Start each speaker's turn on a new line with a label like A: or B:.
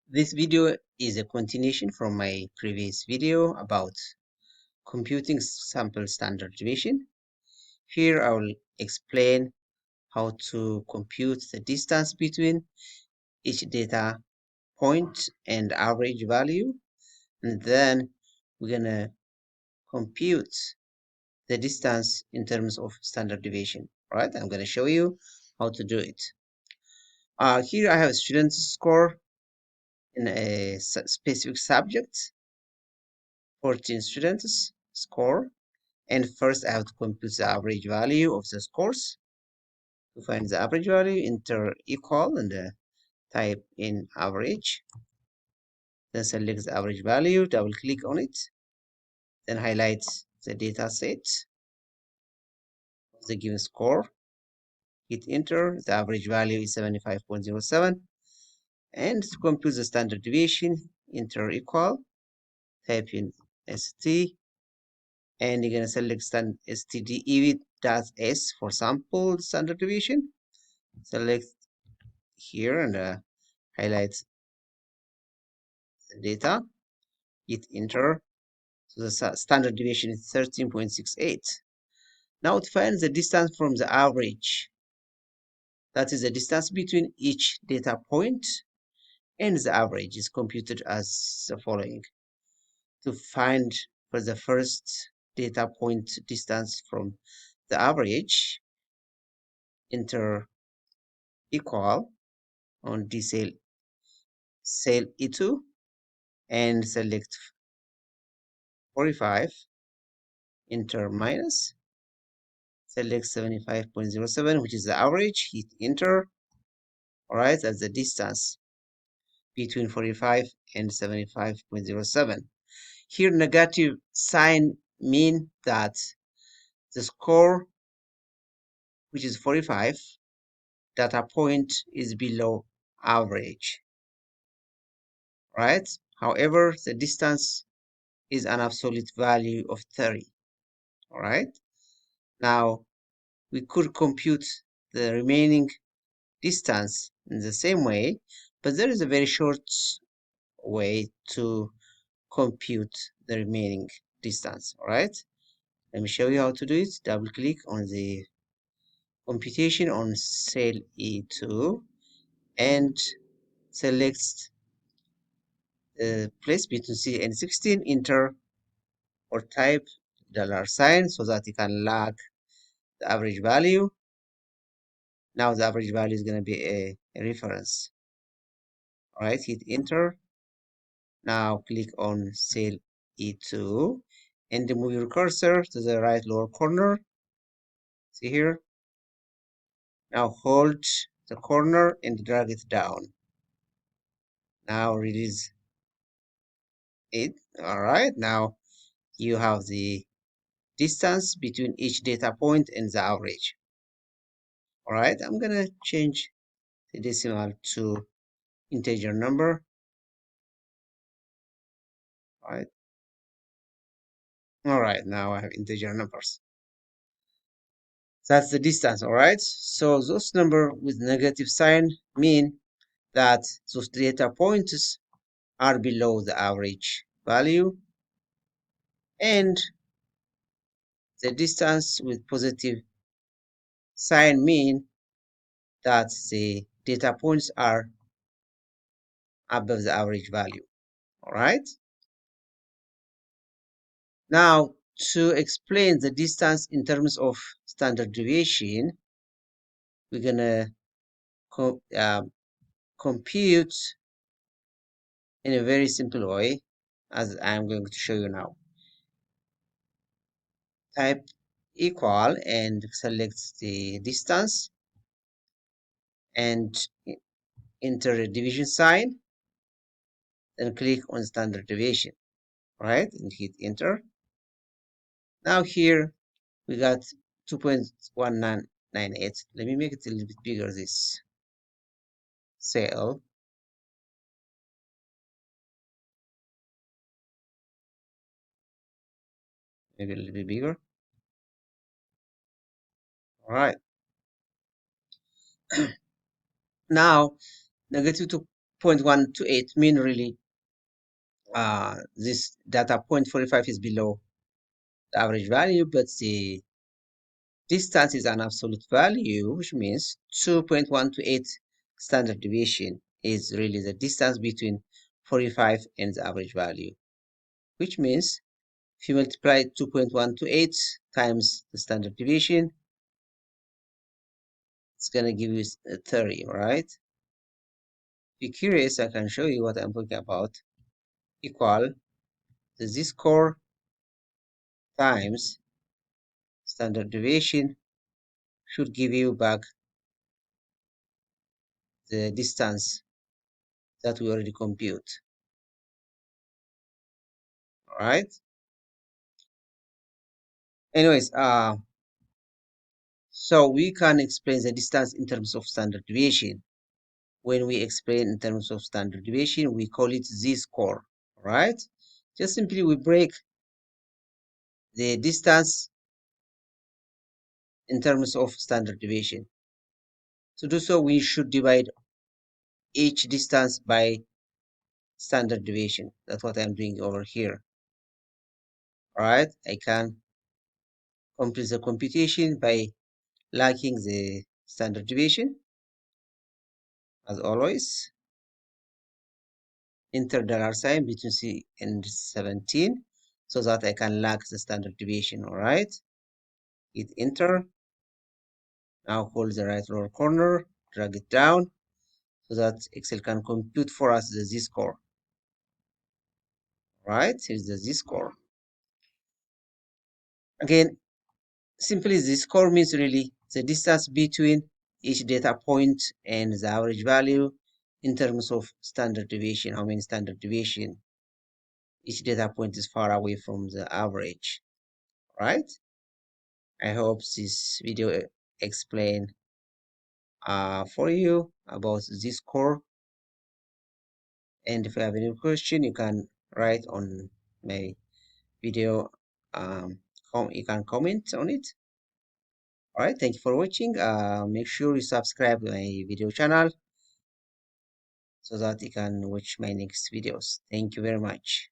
A: This video is a continuation from my previous video about computing sample standard deviation. Here I will explain how to compute the distance between each data point and average value, and then we're gonna compute the distance in terms of standard deviation. All right, I'm gonna show you how to do it. Here I have a student score in a specific subject, 14 students score, and first I have to compute the average value of the scores. To find the average value, enter equal and type in average, then select the average value, double click on it, then highlight the data set of the given score, hit enter. The average value is 75.07, and to compute the standard deviation, enter equal, type in st, and you're gonna select stdev.s for sample standard deviation. Select here and highlight the data, hit enter. So the standard deviation is 13.68. Now to find the distance from the average, that is the distance between each data point and the average, is computed as the following. To find for the first data point distance from the average, enter equal on the cell E2 and select 45, enter minus, select 75.07, which is the average, hit enter. All right, that's the distance between 45 and 75.07. Here, negative sign mean that the score, which is 45, data point is below average, right? However, the distance is an absolute value of 30, all right? Now, we could compute the remaining distance in the same way, but there is a very short way to compute the remaining distance. All right, let me show you how to do it. Double click on the computation on cell E2 and select the place between C and 16, enter or type $sign so that you can log the average value. Now the average value is going to be a reference. All right, hit enter. Now click on cell E2 and move your cursor to the right lower corner. See here? Now hold the corner and drag it down. Now release it. All right, now you have the distance between each data point and the average. All right, I'm gonna change the decimal to integer number. All right, now I have integer numbers. That's the distance. All right, so those numbers with negative sign mean that those data points are below the average value, and the distance with positive sign mean that the data points are above the average value. All right, now to explain the distance in terms of standard deviation, we're gonna compute in a very simple way, as I'm going to show you now. Type equal and select the distance and enter a division sign, then click on standard deviation, right, and hit enter. Now here we got 2.1998. Let me make it a little bit bigger, this cell. Maybe a little bit bigger. All right. Now negative 0.128 mean really this data 0.45 is below the average value, but the distance is an absolute value, which means 2.128 standard deviation is really the distance between 45 and the average value, which means if you multiply 2.128 times the standard deviation, it's going to give you 30, right? If you're curious, I can show you what I'm talking about. Equal the Z-score times standard deviation should give you back the distance that we already compute. All right. Anyways, so we can explain the distance in terms of standard deviation. When we explain in terms of standard deviation, we call it Z-score. All right. Just simply we break the distance in terms of standard deviation. To do so, we should divide each distance by standard deviation. That's what I'm doing over here. All right. I can complete the computation by lacking the standard deviation. As always, enter $sign between C and 17 so that I can log the standard deviation. All right, hit enter. Now hold the right lower corner, drag it down so that Excel can compute for us the Z-score. All right, here's the Z-score. Again, simply Z-score means really the distance between each data point and the average value in terms of standard deviation. How many standard deviation each data point is far away from the average, right? I hope this video explain for you about this core, and if you have any question you can write on my video. You can comment on it. All right, thank you for watching. Make sure you subscribe to my video channel so that you can watch my next videos. Thank you very much.